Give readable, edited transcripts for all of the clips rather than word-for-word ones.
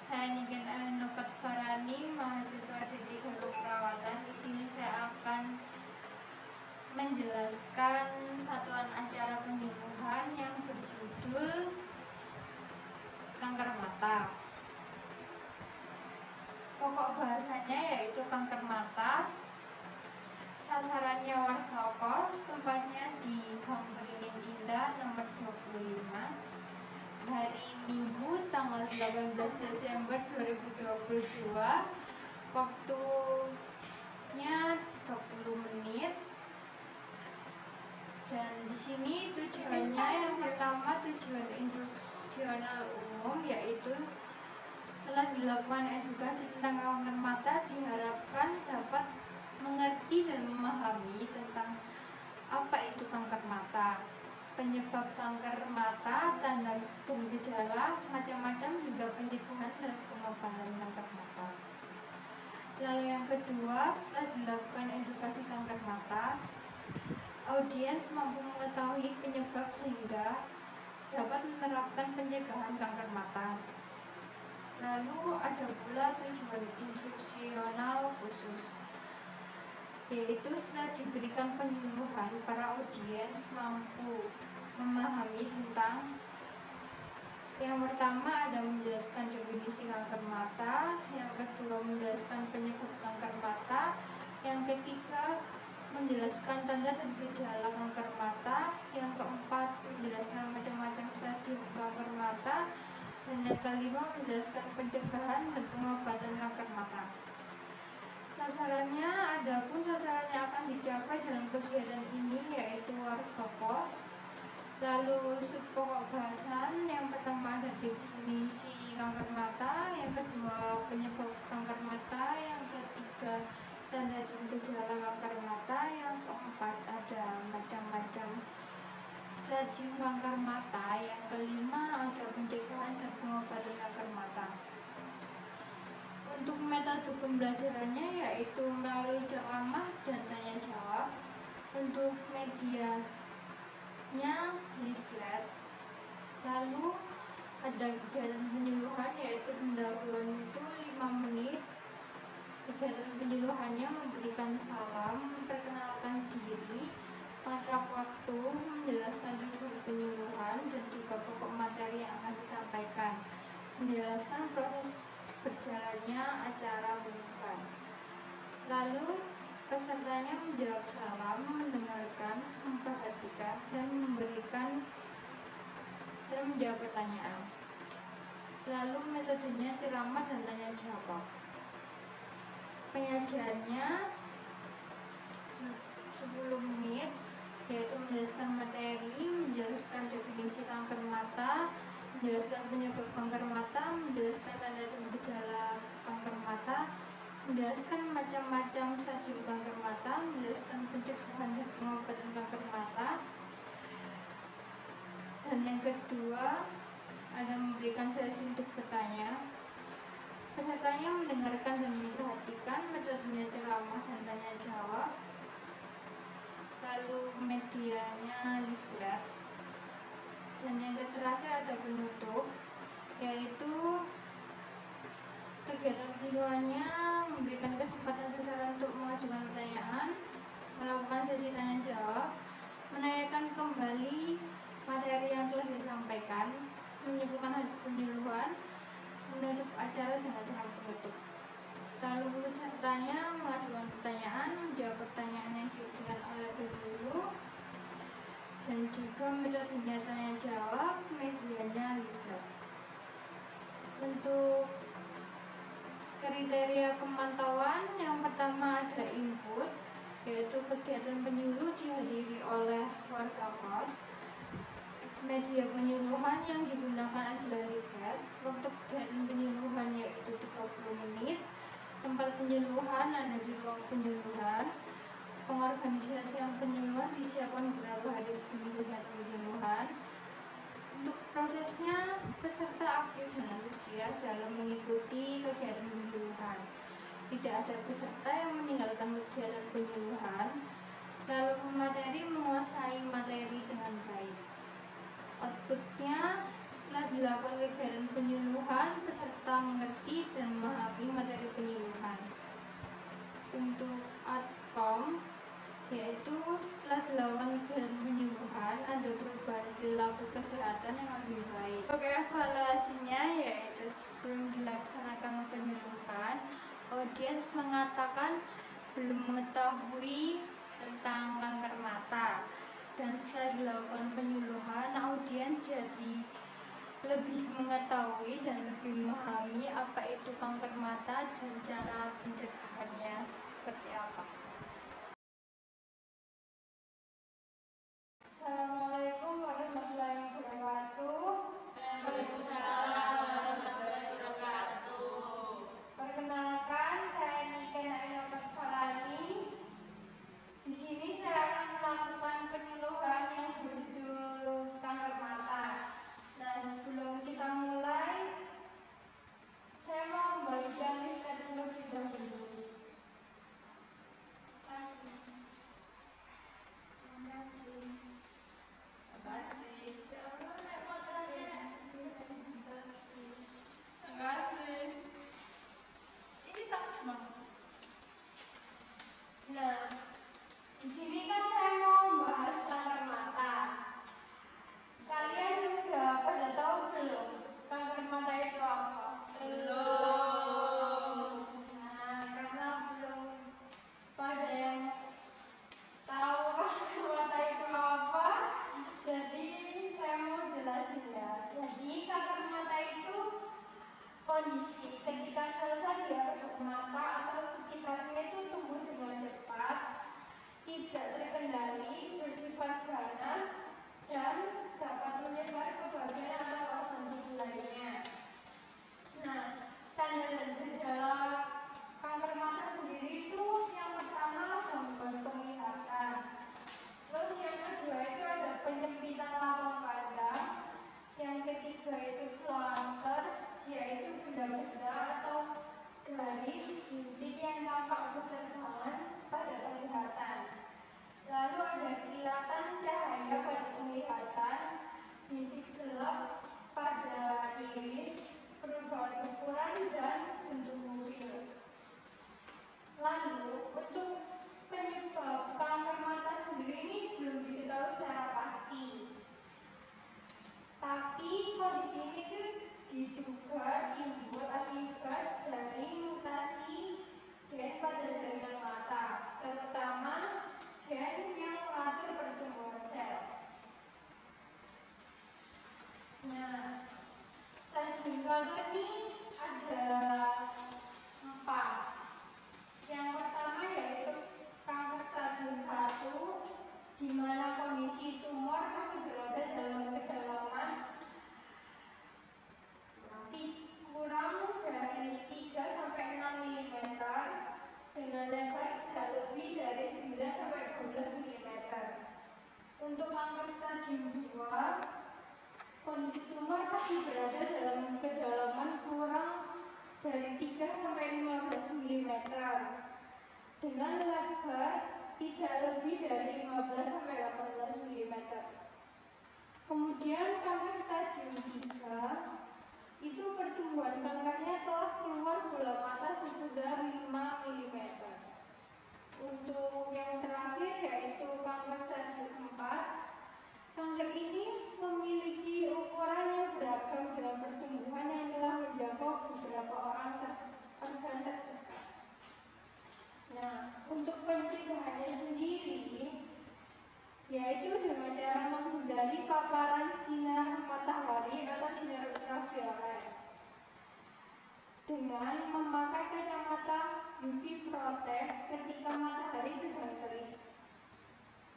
Saya Niken Nopat Farani, mahasiswa Teknik Hukum Perawatan. Di sini saya akan menjelaskan satuan acara penyembuhan yang berjudul kanker mata. Pokok bahasanya yaitu kanker mata. Sasarannya warga kos, tempatnya di Gang Beringin Indah nomor 25. Hari Minggu tanggal 18 Desember 2022. Waktunya 30 menit. Dan di sini tujuannya yang pertama tujuan instruksional umum, yaitu setelah dilakukan edukasi tentang kanker mata diharapkan dapat mengerti dan memahami tentang apa itu kanker mata, penyebab kanker mata, tanda dan gejala, macam-macam, juga pencegahan dan pengobatan kanker mata. Lalu yang kedua, setelah dilakukan edukasi kanker mata, audiens mampu mengetahui penyebab sehingga dapat menerapkan pencegahan kanker mata. Lalu ada pula tujuan instruksional khusus, yaitu setelah diberikan penyuluhan, para audiens mampu memahami tentang yang pertama ada menjelaskan definisi kanker mata, yang kedua menjelaskan penyebab kanker mata, yang ketiga menjelaskan tanda dan gejala kanker mata, yang keempat menjelaskan macam-macam stadium kanker mata, dan yang kelima menjelaskan pencegahan dan pengobatan kanker mata. Sasarannya akan dicapai dalam kegiatan ini yaitu warga kos. Lalu subpokok bahasan, yang pertama ada definisi kanker mata, yang kedua penyebab kanker mata, yang ketiga tanda dan gejala kanker mata, yang keempat ada macam-macam stadium kanker mata, yang kelima ada pencegahan dan pengobatan kanker mata. Untuk metode pembelajarannya yaitu melalui ceramah dan tanya jawab. Untuk medianya leaflet. Lalu ada kegiatan penyuluhan yaitu pendahuluan itu 5 menit. Kegiatan penyuluhannya memberikan salam, memperkenalkan diri, kontrak waktu, menjelaskan tujuan penyuluhan dan juga pokok materi yang akan disampaikan, menjelaskan proses berjalannya acara penyuluhan. Lalu pesertanya menjawab salam, mendengarkan, memperhatikan, dan menjawab pertanyaan. Lalu metodenya ceramah dan tanya jawab. Penyajiannya 10 menit, yaitu menjelaskan materi, menjelaskan definisi kanker mata, menjelaskan penyebab kanker mata, menjelaskan tanda dan gejala kanker mata, menjelaskan macam-macam stadium kanker mata, menjelaskan pencegahan dan pengobatan kanker mata. Dan yang kedua ada memberikan sesi untuk bertanya. Pesertanya mendengarkan dan memperhatikan, metodenya ceramah dan tanya jawab. Lalu medianya leaflet. Dan yang terakhir ada penutup, yaitu kegiatan penyuluhannya memberikan kesempatan sasaran untuk mengajukan pertanyaan, melakukan sesi tanya jawab, menanyakan kembali materi yang telah disampaikan, menyimpulkan hasil penyuluhan, menutup acara dengan cara penutup. Lalu pesertanya mengajukan pertanyaan, menjawab pertanyaan yang diberikan oleh penjuru, dan juga metodenya tanya jawab, medianya leaflet. Untuk kriteria pemantauan, yang pertama ada input, yaitu kegiatan penyuluh dihadiri oleh warga kos. Media penyuluhan yang digunakan adalah leaflet. Waktu kegiatan penyuluhan yaitu 30 menit. Tempat penyuluhan ada di ruang penyuluhan. Pengorganisasian penyuluhan disiapkan beberapa hari sebelum kegiatan penyuluhan. Untuk prosesnya, peserta aktif dan antusias dalam mengikuti kegiatan penyuluhan. Tidak ada peserta yang meninggalkan kegiatan penyuluhan. Lalu pemateri menguasai materi dengan baik. Outputnya, setelah dilakukan kegiatan penyuluhan, peserta mengerti dan cara pencegahannya seperti apa. Assalamualaikum warahmatullahi wabarakatuh. Waalaikumsalam warahmatullahi wabarakatuh. Perkenalkan, saya Nika Ainur Farani. Di sini saya akan melakukan penyuluhan yang berjudul kanker mata. Nah, sebelum kita mulai, saya mau membagikan lista terlebih dahulu. Nah, di sini kan saya mau membahas kanker mata. Kalian udah pada tahu belum kanker mata itu apa? Belum. Nah, karena belum pada yang tahu kanker mata itu apa, jadi saya mau jelasin ya. Jadi kanker mata itu kondisi ketika sel-sel di atas mata atau sekitarnya itu tumbuh dengan cepat, tidak terkendali, bersifat ganas, dan dapat menyebar ke bagian atau organ tubuh lainnya. Nah, tanda dan gejala kanker mata sendiri itu yang pertama gangguan penglihatan. Terus yang kedua itu ada penyempitan lapang pandang. Yang ketiga itu flutters, yaitu benda-benda atau garis bintik yang tampak berterbangan pada penglihatan. Lalu ada kilatan cahaya pada penglihatan, bintik gelap pada iris, perubahan ukuran dan bentuk bibir. Lalu untuk penyebab kanker mata sendiri ini belum diketahui secara pasti. Tapi kondisi ini tuh diduga timbul akibat dari mutasi gen pada jaringan mata, terutama gen yang mengatur pertumbuhan sel. Nah, stadium kanker ini ada 4. Yang pertama yaitu kanker stadium 1, di mana kondisi tumor masih berada dalam kedalaman kurang dari 3 sampai 6 mm dengan lebar tidak lebih dari 9 sampai 12 mm. Untuk kanker stadium 2, kondisi tumor masih berada dalam kedalaman kurang dari 3 sampai 15 mm dengan lebar tidak lebih dari 15 sampai 18 mm. Kemudian kanker stadium 3 itu pertumbuhan kankernya telah keluar bola mata sebesar 5 mm. Untuk yang terakhir yaitu kanker stadium 4, kanker ini memiliki ukuran yang beragam dengan pertumbuhan yang telah menjangkau beberapa orang organ terdekat. Nah, untuk pencegahannya sendiri yaitu dengan cara menghindari paparan sinar matahari atau sinar ultraviolet dengan memakai kacamata UV Protect ketika matahari sedang terik,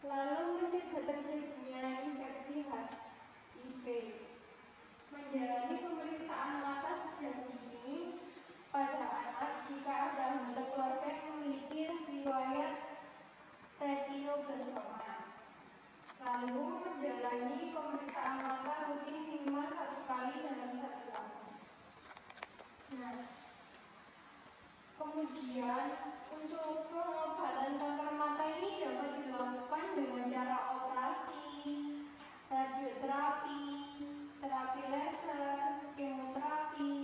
lalu mencegah terjadinya infeksi HIV, menjalani pemeriksaan mata sejak dini pada anak jika ada anggota keluarga yang memiliki riwayat retinoblastoma, lalu menjalani pemeriksaan mata rutin minimal 1 kali dalam 1 tahun. Nah, kemudian untuk pengobatan kanker mata ini dapat dilakukan dengan cara operasi, radioterapi, terapi laser, kemoterapi,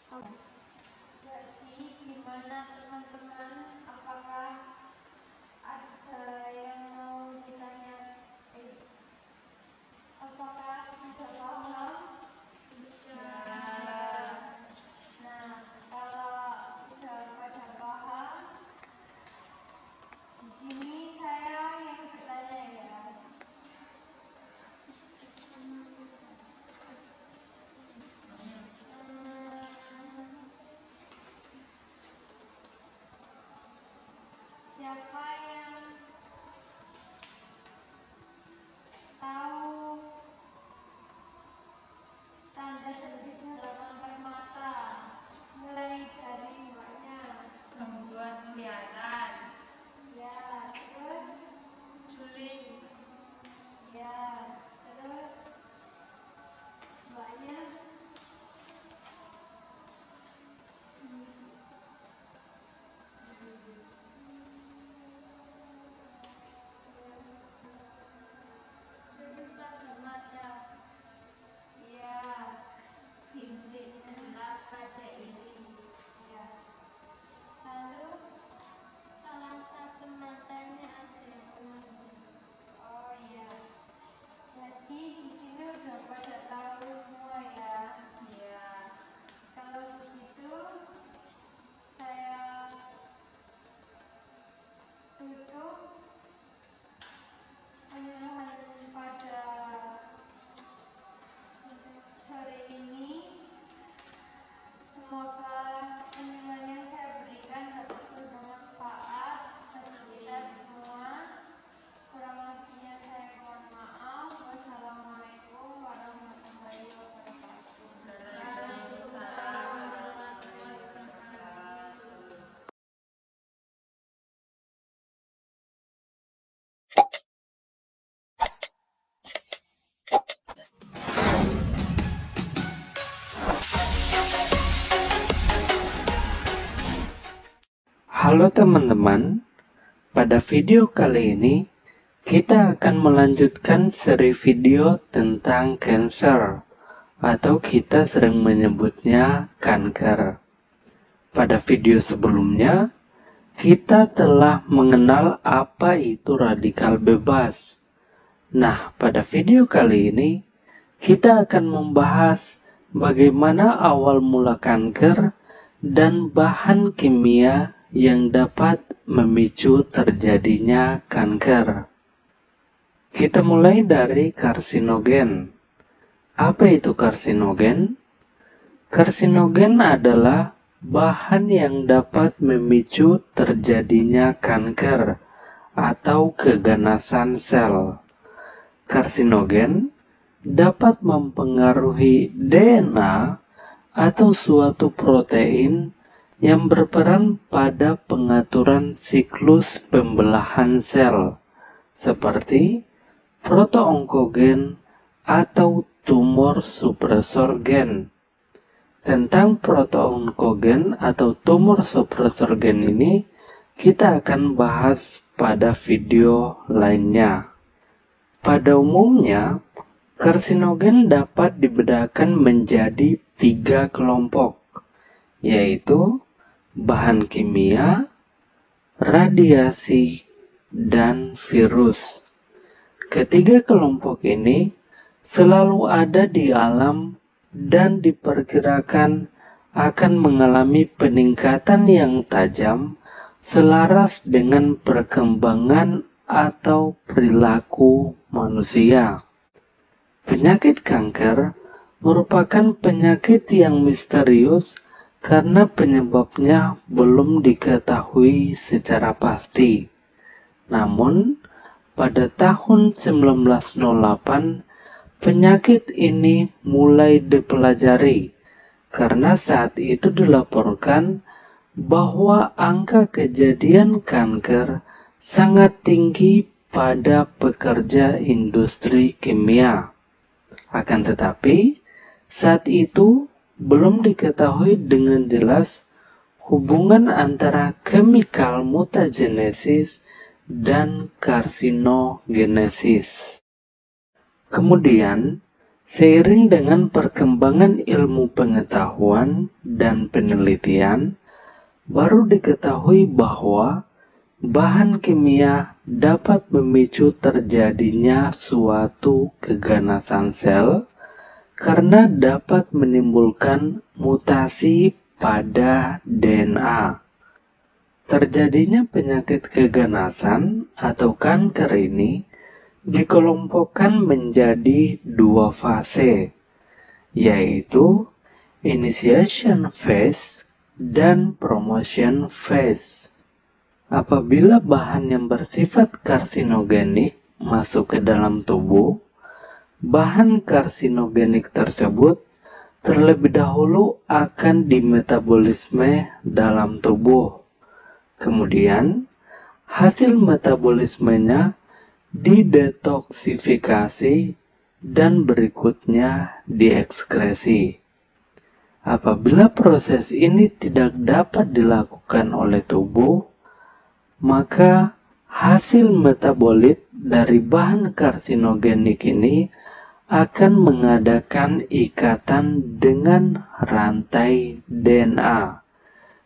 Jadi gimana teman-teman? Apakah ada yang mau ditanya? Apakah sudah paham? Sudah. Nah, kalau sudah pada paham, di sini saya yang bertanya ya. Siapa yang tahu tanda terbit halaman mata? Mulai dari mana? Membuat kelihatan. Ya, terus? Suling. Ya, terus? Banyak? Terus tanda mata. Ya, Titik hendak pada ini. ya. Lalu? Salah satu matanya ada yang ungu. Oh iya. Jadi di sini udah pada tahu semua ya. Ya. Kalau begitu saya tutup penyerahan pada sore ini. Semoga penyerahan yang saya berikan dapat bermanfaat bagi kita semua. Kurang lebihnya saya mohon maaf. Wassalamualaikum warahmatullahi wabarakatuh. Waalaikumsalam warahmatullahi wabarakatuh. Halo teman-teman, pada video kali ini kita akan melanjutkan seri video tentang cancer atau kita sering menyebutnya kanker. Pada video sebelumnya, kita telah mengenal apa itu radikal bebas. Nah, pada video kali ini kita akan membahas bagaimana awal mula kanker dan bahan kimia yang dapat memicu terjadinya kanker. Kita mulai dari karsinogen. Apa itu karsinogen? Karsinogen adalah bahan yang dapat memicu terjadinya kanker atau keganasan sel. Karsinogen dapat mempengaruhi DNA atau suatu protein yang berperan pada pengaturan siklus pembelahan sel, seperti protoonkogen atau tumor supresor gen. Tentang protoonkogen atau tumor supresor gen ini, kita akan bahas pada video lainnya. Pada umumnya, karsinogen dapat dibedakan menjadi 3 kelompok, yaitu bahan kimia, radiasi, dan virus. Ketiga kelompok ini selalu ada di alam dan diperkirakan akan mengalami peningkatan yang tajam selaras dengan perkembangan atau perilaku manusia. Penyakit kanker merupakan penyakit yang misterius karena penyebabnya belum diketahui secara pasti. Namun, pada tahun 1908, penyakit ini mulai dipelajari karena saat itu dilaporkan bahwa angka kejadian kanker sangat tinggi pada pekerja industri kimia. Akan tetapi, saat itu belum diketahui dengan jelas hubungan antara chemical mutagenesis dan karsinogenesis. Kemudian, Seiring dengan perkembangan ilmu pengetahuan dan penelitian, baru diketahui bahwa bahan kimia dapat memicu terjadinya suatu keganasan sel karena dapat menimbulkan mutasi pada DNA. Terjadinya penyakit keganasan atau kanker ini dikelompokkan menjadi 2 fase, yaitu initiation phase dan promotion phase. Apabila bahan yang bersifat karsinogenik masuk ke dalam tubuh, bahan karsinogenik tersebut terlebih dahulu akan dimetabolisme dalam tubuh. Kemudian, hasil metabolismenya didetoksifikasi dan berikutnya diekskresi. Apabila proses ini tidak dapat dilakukan oleh tubuh, maka hasil metabolit dari bahan karsinogenik ini akan mengadakan ikatan dengan rantai DNA,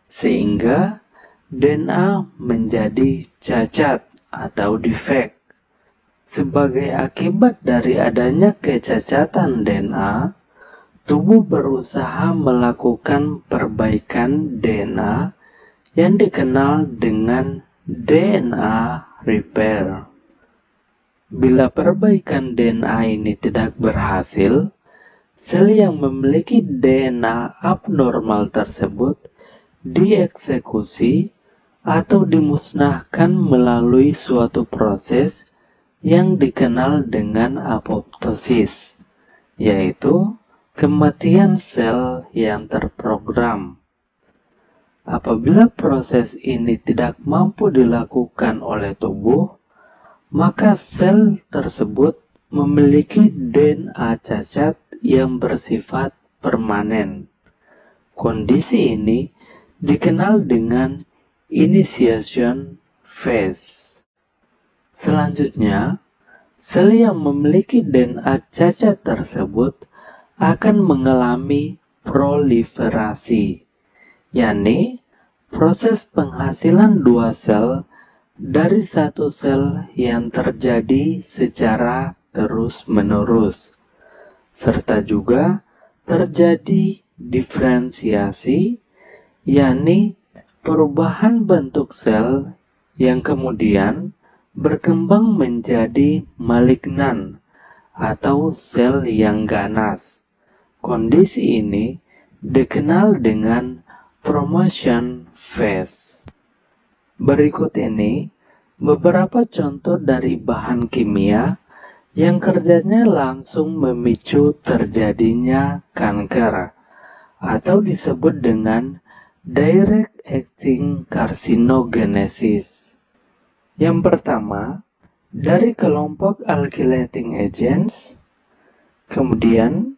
sehingga DNA menjadi cacat atau defect. Sebagai akibat dari adanya kecacatan DNA, tubuh berusaha melakukan perbaikan DNA yang dikenal dengan DNA repair. Bila perbaikan DNA ini tidak berhasil, sel yang memiliki DNA abnormal tersebut dieksekusi atau dimusnahkan melalui suatu proses yang dikenal dengan apoptosis, yaitu kematian sel yang terprogram. Apabila proses ini tidak mampu dilakukan oleh tubuh, maka sel tersebut memiliki DNA cacat yang bersifat permanen. Kondisi ini dikenal dengan initiation phase. Selanjutnya, sel yang memiliki DNA cacat tersebut akan mengalami proliferasi, yakni proses penghasilan 2 sel dari satu sel yang terjadi secara terus-menerus, serta juga terjadi diferensiasi, yakni perubahan bentuk sel yang kemudian berkembang menjadi malignan atau sel yang ganas. Kondisi ini dikenal dengan promotion phase. Berikut ini beberapa contoh dari bahan kimia yang kerjanya langsung memicu terjadinya kanker atau disebut dengan direct acting carcinogenesis. Yang pertama, dari kelompok alkylating agents, kemudian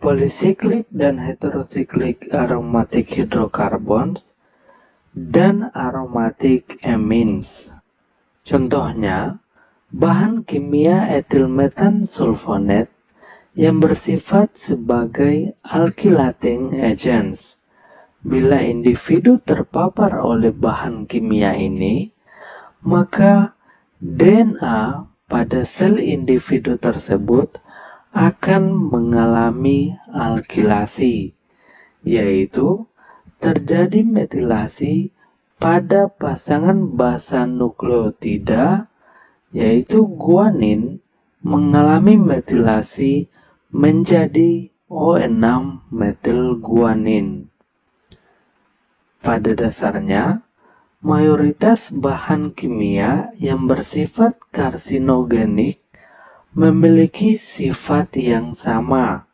polycyclic dan heterocyclic aromatic hydrocarbons, dan aromatic amines. Contohnya, bahan kimia etilmetan sulfonat yang bersifat sebagai alkylating agents. Bila individu terpapar oleh bahan kimia ini, maka DNA pada sel individu tersebut akan mengalami alkilasi, yaitu terjadi metilasi pada pasangan basa nukleotida, yaitu guanin mengalami metilasi menjadi O6 metilguanin. Pada dasarnya, mayoritas bahan kimia yang bersifat karsinogenik memiliki sifat yang sama,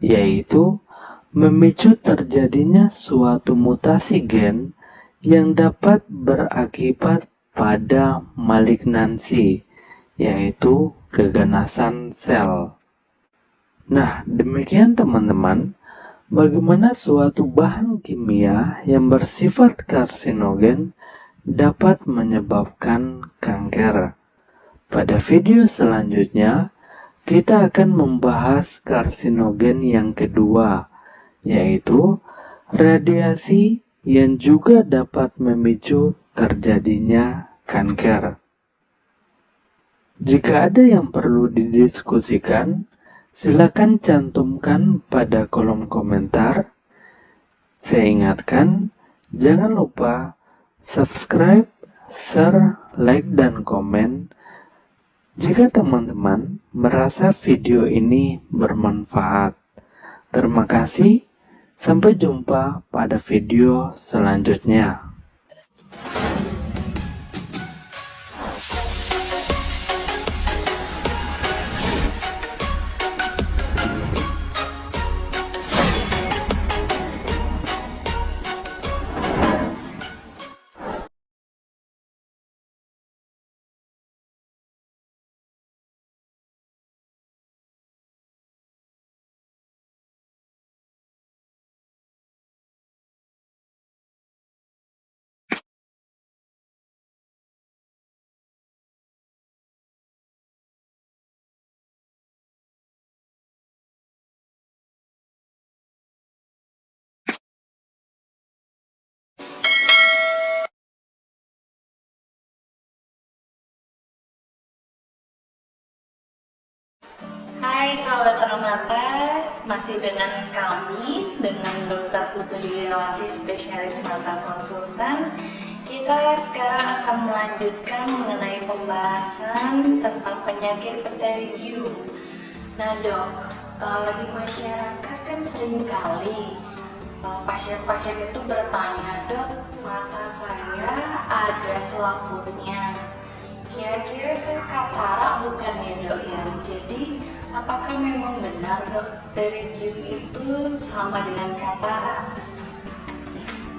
yaitu memicu terjadinya suatu mutasi gen yang dapat berakibat pada malignansi, yaitu keganasan sel. Nah, demikian teman-teman, bagaimana suatu bahan kimia yang bersifat karsinogen dapat menyebabkan kanker. Pada video selanjutnya, kita akan membahas karsinogen yang kedua, yaitu radiasi yang juga dapat memicu terjadinya kanker. Jika ada yang perlu didiskusikan, silakan cantumkan pada kolom komentar. Saya ingatkan, jangan lupa subscribe, share, like, dan komen jika teman-teman merasa video ini bermanfaat. Terima kasih, sampai jumpa pada video selanjutnya. Hai sahabat Ramata, masih dengan kami, dengan Dr. Putri Liliawati, spesialis mata konsultan. Kita sekarang akan melanjutkan mengenai pembahasan tentang penyakit pterygium. Nah dok, di masyarakat kan seringkali pasien-pasien itu bertanya, dok, mata saya ada selaputnya. Kira-kira saya katarak bukan ya dok ya? Jadi apakah memang benar dok pterygium itu sama dengan katarak?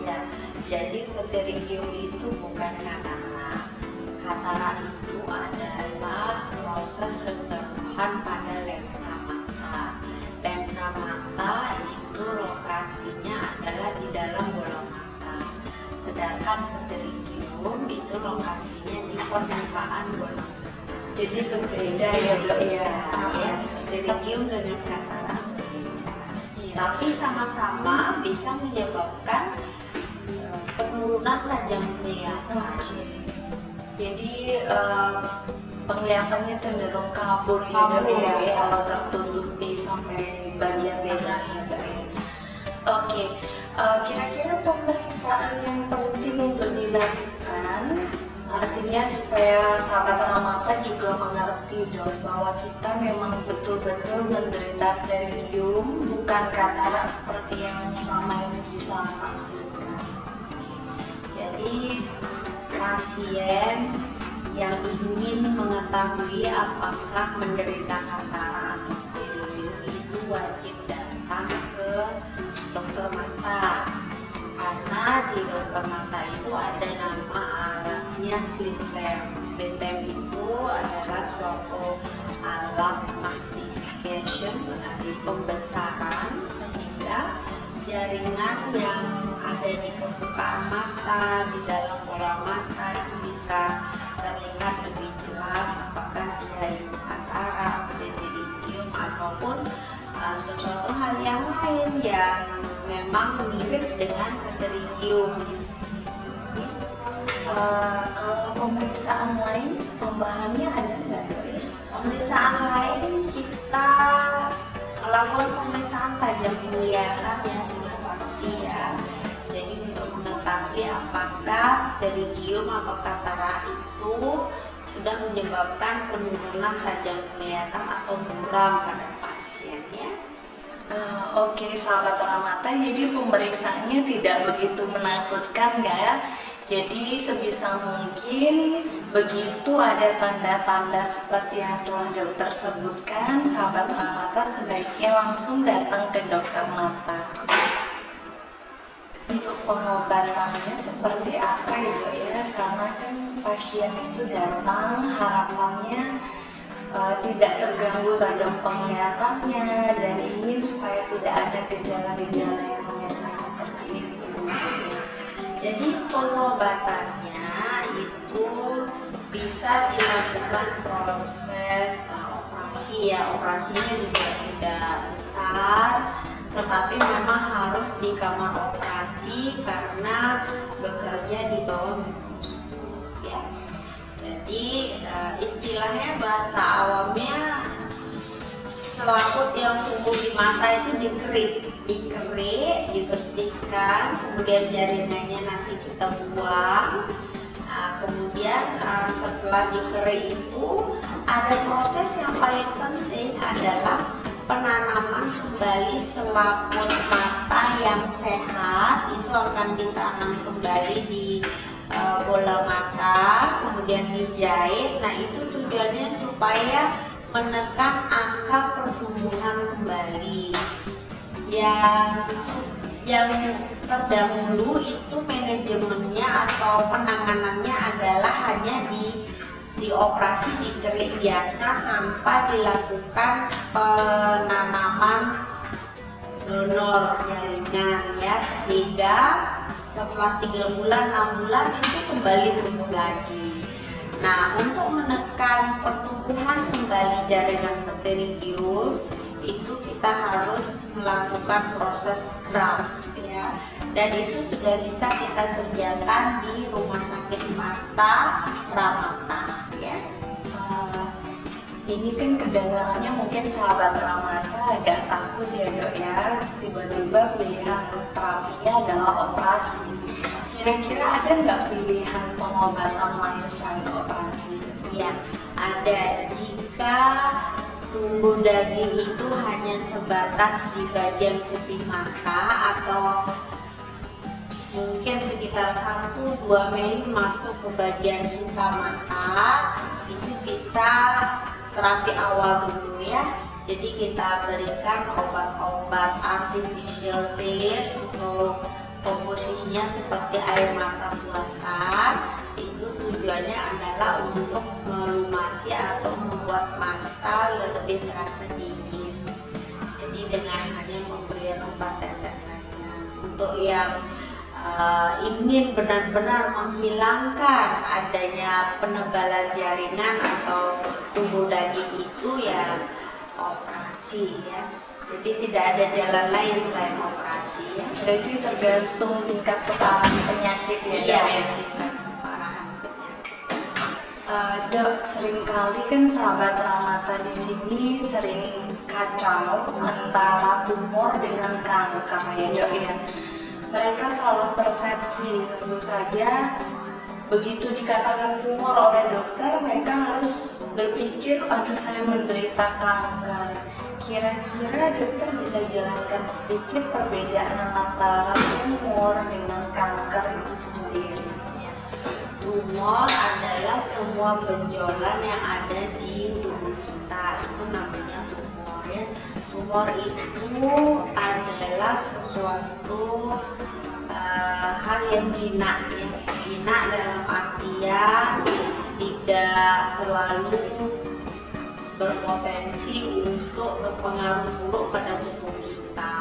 Ya, jadi pterygium itu bukan katarak. Katarak itu adalah proses kejatuhan pada lensa mata. Lensa mata itu lokasinya adalah di dalam bola mata. Sedangkan pterygium itu lokasinya di permukaan bola mata. Jadi berbeda ya dok ya? Ya, pterygium dengan katarak. Iya. Tapi sama-sama bisa menyebabkan penurunan tajam penglihatan. Oke. Jadi penglihatannya cenderung kabur ya dok ya, kalau tertutupi sampai bagian tengah ya dok ya. Oke, kira-kira pemeriksaan yang penting untuk dilakukan, artinya supaya sahabat mata juga mengerti dok bahwa kita memang betul-betul menderita pterygium, bukan katarak seperti yang selama ini disalah-tafsirkan. Jadi pasien yang ingin mengetahui apakah menderita katarak atau pterygium itu wajib datang ke dokter mata, karena di dokter mata itu ada nama alatnya slit lamp. Slit lamp itu adalah suatu alat magnification, berarti pembesaran, sehingga jaringan yang ada di permukaan mata, di dalam bola mata itu bisa terlihat lebih jelas apakah dia itu katarak, pterygium, ataupun sesuatu hal yang lain yang memang mirip dengan pterygium. Kalau pemeriksaan lain, tambahannya ada nggak dok? Pemeriksaan lain kita melakukan pemeriksaan tajam penglihatan yang sudah pasti ya. Jadi untuk mengetahui apakah pterygium atau katarak itu sudah menyebabkan penurunan tajam penglihatan atau buram pada pasien ya. Oke sahabat mata, jadi pemeriksaannya tidak begitu menakutkan ya. Jadi sebisa mungkin begitu ada tanda-tanda seperti yang telah dokter sebutkan, sahabat mata sebaiknya langsung datang ke dokter mata. Untuk pengobatannya seperti apa ya dok ya? Karena kan pasien itu datang harapannya tidak terganggu tajam penglihatannya dan ingin supaya tidak ada gejala-gejala yang menyertai seperti itu. Jadi pengobatannya itu bisa dilakukan proses operasi ya operasinya juga tidak besar, tetapi memang harus di kamar operasi karena bekerja di bawah mikroskop ya. Jadi istilahnya bahasa awamnya selaput yang tumbuh di mata itu dikerik, dibersihkan, kemudian jaringannya nanti kita buang. Kemudian setelah dikerik itu ada proses yang paling penting adalah penanaman kembali selaput mata yang sehat. Itu akan ditanam kembali di bola mata, kemudian dijahit. Nah itu tujuannya supaya menekan angka pertumbuhan kembali. Yang terdahulu itu manajemennya atau penanganannya adalah hanya di operasi dikerik biasa tanpa dilakukan penanaman donor jaringan ya, sehingga setelah 3 bulan 6 bulan itu kembali tumbuh lagi. Nah, untuk menekan pertumbuhan kembali jaringan pterygium itu kita harus melakukan proses graft ya, dan itu sudah bisa kita kerjakan di rumah sakit mata Pramata ya. Ini kan kedengarannya mungkin sahabat Pramata agak takut ya dok ya, tiba-tiba pilihan terapinya adalah operasi. Kira-kira ada nggak pilihan pengobatan lain selain operasi? Ya, ada. Jika tumbuh daging itu hanya sebatas di bagian putih mata atau mungkin sekitar 1-2 mili masuk ke bagian buta mata, itu bisa terapi awal dulu ya. Jadi kita berikan obat-obat artificial tears untuk komposisinya seperti air mata buatan. Itu tujuannya adalah untuk melumasi atau membuat mata lebih terasa dingin. Jadi dengan hanya pemberian obat tetes saja. Untuk yang ingin benar-benar menghilangkan adanya penebalan jaringan atau tumbuh daging itu ya operasi ya. Jadi tidak ada jalan lain selain operasi ya. Berarti tergantung tingkat keparahan penyakit ya Iya, dok ya? tingkat keparahan penyakit. Dok, seringkali kan sahabat Pramata di sini sering kacau antara tumor dengan kanker ya dok ya. Mereka salah persepsi, tentu saja begitu dikatakan tumor oleh dokter, mereka harus berpikir, aduh saya menderita kanker. Kira-kira dokter bisa jelaskan sedikit perbedaan antara tumor dengan kanker itu sendiri? Tumor adalah semua benjolan yang ada di tubuh kita, itu namanya tumor ya. Tumor itu adalah sesuatu hal yang jinak ya. Jinak dalam artian tidak terlalu berpotensi untuk berpengaruh buruk pada tubuh kita.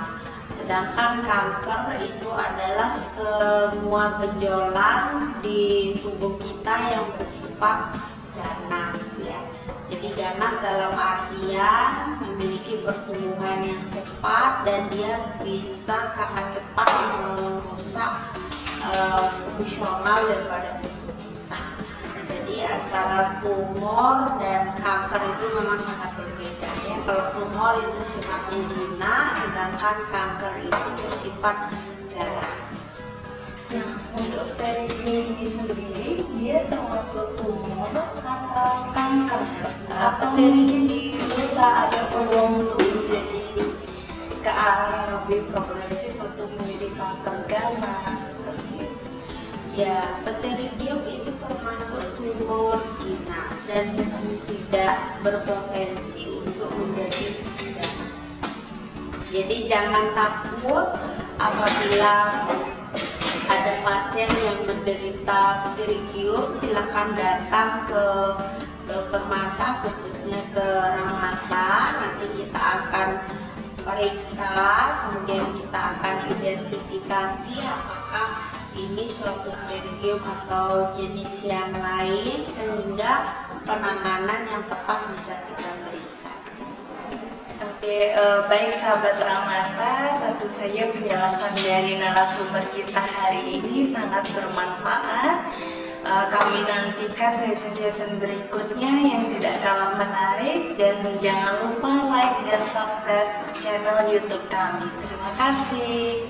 Sedangkan kanker itu adalah semua benjolan di tubuh kita yang bersifat ganas ya. Jadi ganas dalam artian memiliki pertumbuhan yang cepat dan dia bisa sangat cepat merusak fungsional daripada tubuh kita. Jadi antara tumor dan kanker itu memang sangat berbeda ya. Kalau tumor itu sifatnya jinak, sedangkan kanker itu bersifat ganas. Nah, untuk pterygium ini sendiri, dia termasuk tumor atau kanker? Atau mungkin bisa ada peluang untuk menjadi ke arah yang lebih progresif untuk menjadi kanker ganas seperti itu? Ya, pterygium itu termasuk tumor jinak dan tidak berpotensi untuk menjadi ganas. Jadi jangan takut apabila ada pasien yang menderita pterygium, silakan datang ke dokter mata, khususnya ke mata. Nanti kita akan periksa, kemudian kita akan identifikasi apakah ini suatu pterygium atau jenis yang lain, sehingga penanganan yang tepat bisa kita berikan. Baik sahabat Ramata, tentu saja penjelasan dari narasumber kita hari ini sangat bermanfaat. Kami nantikan sesi-sesi berikutnya yang tidak kalah menarik, dan jangan lupa like dan subscribe channel YouTube kami. Terima kasih.